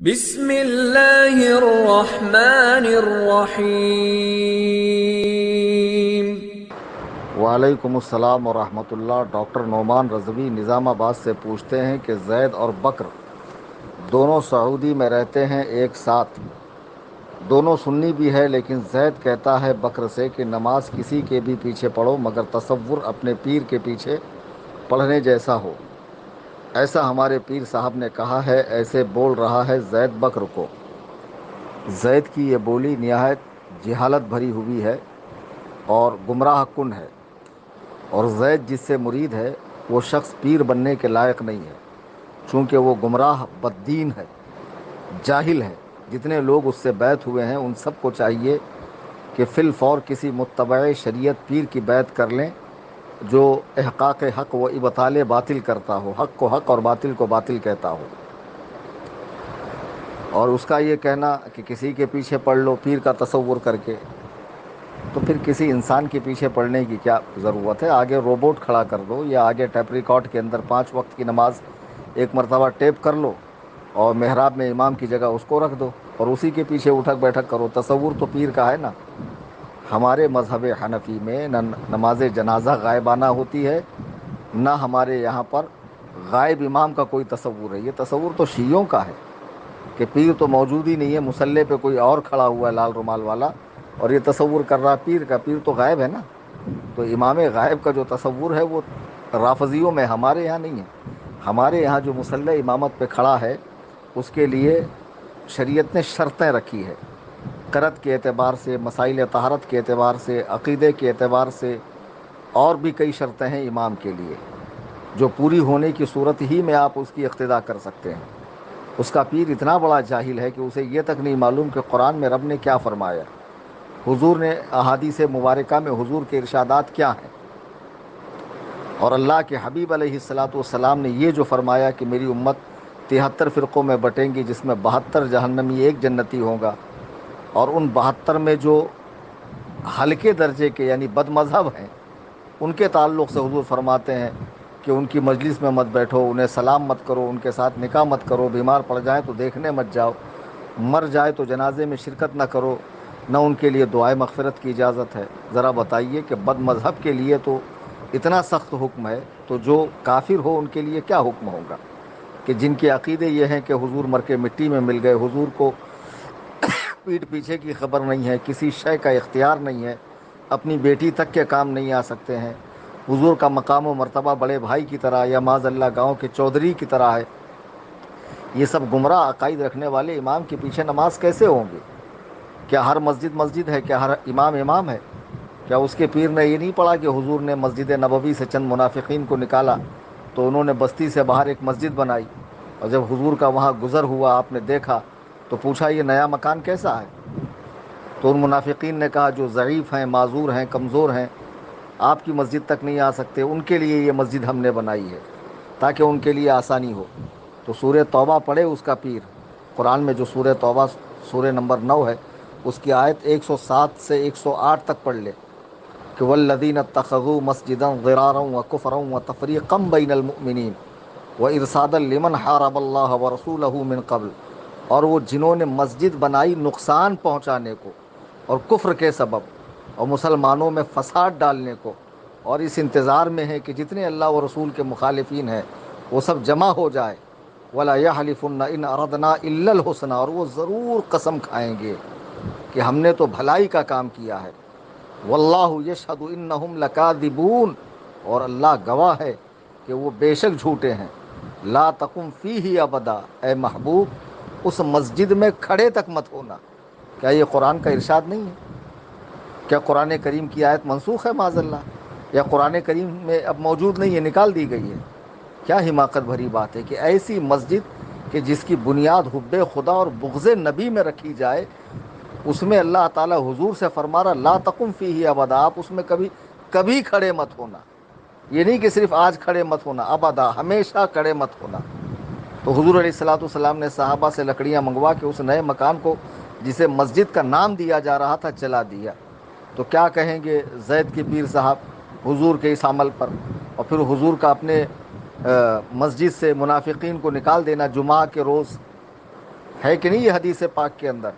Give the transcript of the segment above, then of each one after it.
بسم اللہ الرحمن الرحیم۔ وعلیکم السلام ورحمۃ اللہ۔ ڈاکٹر نعمان رضوی نظام آباد سے پوچھتے ہیں کہ زید اور بکر دونوں سعودی میں رہتے ہیں ایک ساتھ، دونوں سنی بھی ہے، لیکن زید کہتا ہے بکر سے کہ نماز کسی کے بھی پیچھے پڑھو مگر تصور اپنے پیر کے پیچھے پڑھنے جیسا ہو۔ ایسا ہمارے پیر صاحب نے کہا ہے، ایسے بول رہا ہے زید بکر کو۔ زید کی یہ بولی نہایت جہالت بھری ہوئی ہے اور گمراہ کن ہے، اور زید جس سے مرید ہے وہ شخص پیر بننے کے لائق نہیں ہے، چونکہ وہ گمراہ بددین ہے، جاہل ہے۔ جتنے لوگ اس سے بیعت ہوئے ہیں ان سب کو چاہیے کہ فی الفور کسی متبع شریعت پیر کی بیعت کر لیں جو احقاق حق و ابطال باطل کرتا ہو، حق کو حق اور باطل کو باطل کہتا ہو۔ اور اس کا یہ کہنا کہ کسی کے پیچھے پڑھ لو پیر کا تصور کر کے، تو پھر کسی انسان کے پیچھے پڑھنے کی کیا ضرورت ہے؟ آگے روبوٹ کھڑا کر دو، یا آگے ٹیپ ریکارڈ کے اندر 5 وقت کی نماز ایک مرتبہ ٹیپ کر لو اور محراب میں امام کی جگہ اس کو رکھ دو اور اسی کے پیچھے اٹھک بیٹھک کرو۔ تصور تو پیر کا ہے نا۔ ہمارے مذہب حنفی میں نہ نماز جنازہ غائبانہ ہوتی ہے، نہ ہمارے یہاں پر غائب امام کا کوئی تصور ہے۔ یہ تصور تو شیعوں کا ہے کہ پیر تو موجود ہی نہیں ہے، مصلی پہ کوئی اور کھڑا ہوا ہے لال رومال والا، اور یہ تصور کر رہا پیر کا۔ پیر تو غائب ہے نا۔ تو امام غائب کا جو تصور ہے وہ رافضیوں میں، ہمارے یہاں نہیں ہے۔ ہمارے یہاں جو مصلی امامت پہ کھڑا ہے اس کے لیے شریعت نے شرطیں رکھی ہے، قرت کے اعتبار سے، مسائل طہارت کے اعتبار سے، عقیدے کے اعتبار سے، اور بھی کئی شرطیں ہیں امام کے لیے جو پوری ہونے کی صورت ہی میں آپ اس کی اقتدا کر سکتے ہیں۔ اس کا پیر اتنا بڑا جاہل ہے کہ اسے یہ تک نہیں معلوم کہ قرآن میں رب نے کیا فرمایا، حضور نے احادیث مبارکہ میں حضور کے ارشادات کیا ہیں، اور اللہ کے حبیب علیہ الصلاۃ والسلام نے یہ جو فرمایا کہ میری امت 73 فرقوں میں بٹیں گی جس میں 72 جہنمی، ایک جنتی ہوگا، اور ان 72 میں جو ہلکے درجے کے یعنی بد مذہب ہیں ان کے تعلق سے حضور فرماتے ہیں کہ ان کی مجلس میں مت بیٹھو، انہیں سلام مت کرو، ان کے ساتھ نکاح مت کرو، بیمار پڑ جائیں تو دیکھنے مت جاؤ، مر جائے تو جنازے میں شرکت نہ کرو، نہ ان کے لیے دعائے مغفرت کی اجازت ہے۔ ذرا بتائیے کہ بد مذہب کے لیے تو اتنا سخت حکم ہے، تو جو کافر ہو ان کے لیے کیا حکم ہوگا؟ کہ جن کے عقیدے یہ ہیں کہ حضور مر کے مٹی میں مل گئے، حضور کو پیٹھ پیچھے کی خبر نہیں ہے، کسی شے کا اختیار نہیں ہے، اپنی بیٹی تک کے کام نہیں آ سکتے ہیں، حضور کا مقام و مرتبہ بڑے بھائی کی طرح یا معاذ اللہ گاؤں کے چودھری کی طرح ہے۔ یہ سب گمراہ عقائد رکھنے والے امام کے پیچھے نماز کیسے ہوں گے؟ کیا ہر مسجد مسجد ہے؟ کیا ہر امام امام ہے؟ کیا اس کے پیر نے یہ نہیں پڑھا کہ حضور نے مسجد نبوی سے چند منافقین کو نکالا تو انہوں نے بستی سے باہر ایک مسجد بنائی، اور جب حضور کا وہاں گزر ہوا آپ نے دیکھا تو پوچھا یہ نیا مکان کیسا ہے؟ تو ان منافقین نے کہا جو ضعیف ہیں، معذور ہیں، کمزور ہیں، آپ کی مسجد تک نہیں آ سکتے، ان کے لیے یہ مسجد ہم نے بنائی ہے تاکہ ان کے لیے آسانی ہو۔ تو سورہ توبہ پڑھے اس کا پیر، قرآن میں جو سورہ توبہ سورہ نمبر 9 ہے اس کی آیت 107 سے 108 تک پڑھ لے کہ والذین اتخذوا مسجدا ضرارا وکفرا وتفریقا بین المؤمنین وارصادا لمن حارب اللہ ورسولہ من قبل، اور وہ جنہوں نے مسجد بنائی نقصان پہنچانے کو اور کفر کے سبب اور مسلمانوں میں فساد ڈالنے کو، اور اس انتظار میں ہے کہ جتنے اللہ و رسول کے مخالفین ہیں وہ سب جمع ہو جائے، وَلَا يَحْلِفُنَّ إِنْ أَرَدْنَا إِلَّا الْحُسْنَى، اور وہ ضرور قسم کھائیں گے کہ ہم نے تو بھلائی کا کام کیا ہے، وَاللَّهُ يَشْهَدُ إِنَّهُمْ لَكَاذِبُونَ، اور اللہ گواہ ہے کہ وہ بے شک جھوٹے ہیں۔ لا تقم فیہ ابدا، اے محبوب اس مسجد میں کھڑے تک مت ہونا۔ کیا یہ قرآن کا ارشاد نہیں ہے؟ کیا قرآن کریم کی آیت منسوخ ہے معاذ اللہ؟ یا قرآن کریم میں اب موجود نہیں ہے، نکال دی گئی ہے؟ کیا حماقت بھری بات ہے کہ ایسی مسجد کہ جس کی بنیاد حب خدا اور بغض نبی میں رکھی جائے، اس میں اللہ تعالیٰ حضور سے فرما رہا لا تقم فیہ ابدا، آپ اس میں کبھی کھڑے مت ہونا۔ یہ نہیں کہ صرف آج کھڑے مت ہونا، ابدا ہمیشہ کھڑے مت ہونا۔ تو حضور علیہ الصلوۃ والسلام نے صحابہ سے لکڑیاں منگوا کے اس نئے مکان کو جسے مسجد کا نام دیا جا رہا تھا چلا دیا۔ تو کیا کہیں گے زید کے پیر صاحب حضور کے اس عمل پر؟ اور پھر حضور کا اپنے مسجد سے منافقین کو نکال دینا جمعہ کے روز، ہے کہ نہیں یہ حدیث پاک کے اندر؟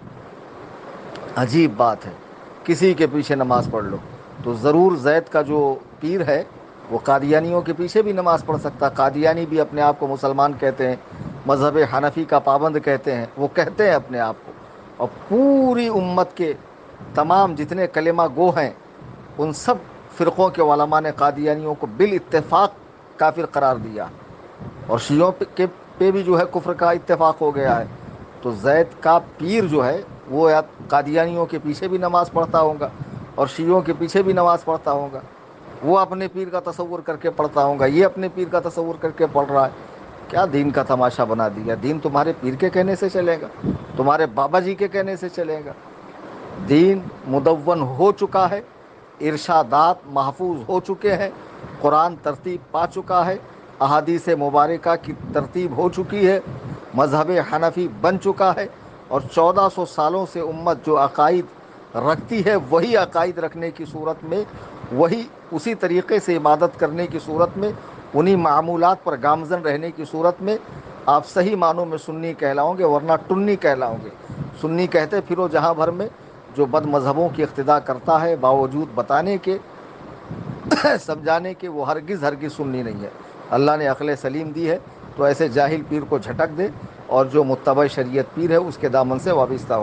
عجیب بات ہے، کسی کے پیچھے نماز پڑھ لو تو ضرور زید کا جو پیر ہے وہ قادیانیوں کے پیچھے بھی نماز پڑھ سکتا. قادیانی بھی اپنے آپ کو مسلمان کہتے ہیں، مذہب حنفی کا پابند کہتے ہیں، وہ کہتے ہیں اپنے آپ کو. اور پوری امت کے تمام جتنے کلمہ گو ہیں ان سب فرقوں کے علماء نے قادیانیوں کو بالاتفاق کافر قرار دیا، اور شیعوں پہ بھی جو ہے کفر کا اتفاق ہو گیا ہے. تو زید کا پیر جو ہے وہ یا قادیانیوں کے پیچھے بھی نماز پڑھتا ہوگا اور شیعوں کے پیچھے بھی نماز پڑھتا ہوگا. وہ اپنے پیر کا تصور کر کے پڑھتا ہوگا، یہ اپنے پیر کا تصور کر کے پڑھ رہا ہے. کیا دین کا تماشا بنا دیا؟ دین تمہارے پیر کے کہنے سے چلے گا؟ تمہارے بابا جی کے کہنے سے چلے گا؟ دین مدون ہو چکا ہے، ارشادات محفوظ ہو چکے ہیں، قرآن ترتیب پا چکا ہے، احادیث مبارکہ کی ترتیب ہو چکی ہے، مذہب حنفی بن چکا ہے، اور 1400 سالوں سے امت جو عقائد رکھتی ہے وہی عقائد رکھنے کی صورت میں، وہی اسی طریقے سے عبادت کرنے کی صورت میں، انہی معمولات پر گامزن رہنے کی صورت میں آپ صحیح معنوں میں سنی کہلاؤں گے، ورنہ ٹنی کہلاؤں گے. سنی کہتے پھرو جہاں بھر میں جو بد مذہبوں کی اقتداء کرتا ہے باوجود بتانے کے سمجھانے کے وہ ہرگز ہرگز سنی نہیں ہے. اللہ نے عقل سلیم دی ہے تو ایسے جاہل پیر کو جھٹک دے اور جو متبع شریعت پیر ہے اس کے دامن سے وابستہ ہو.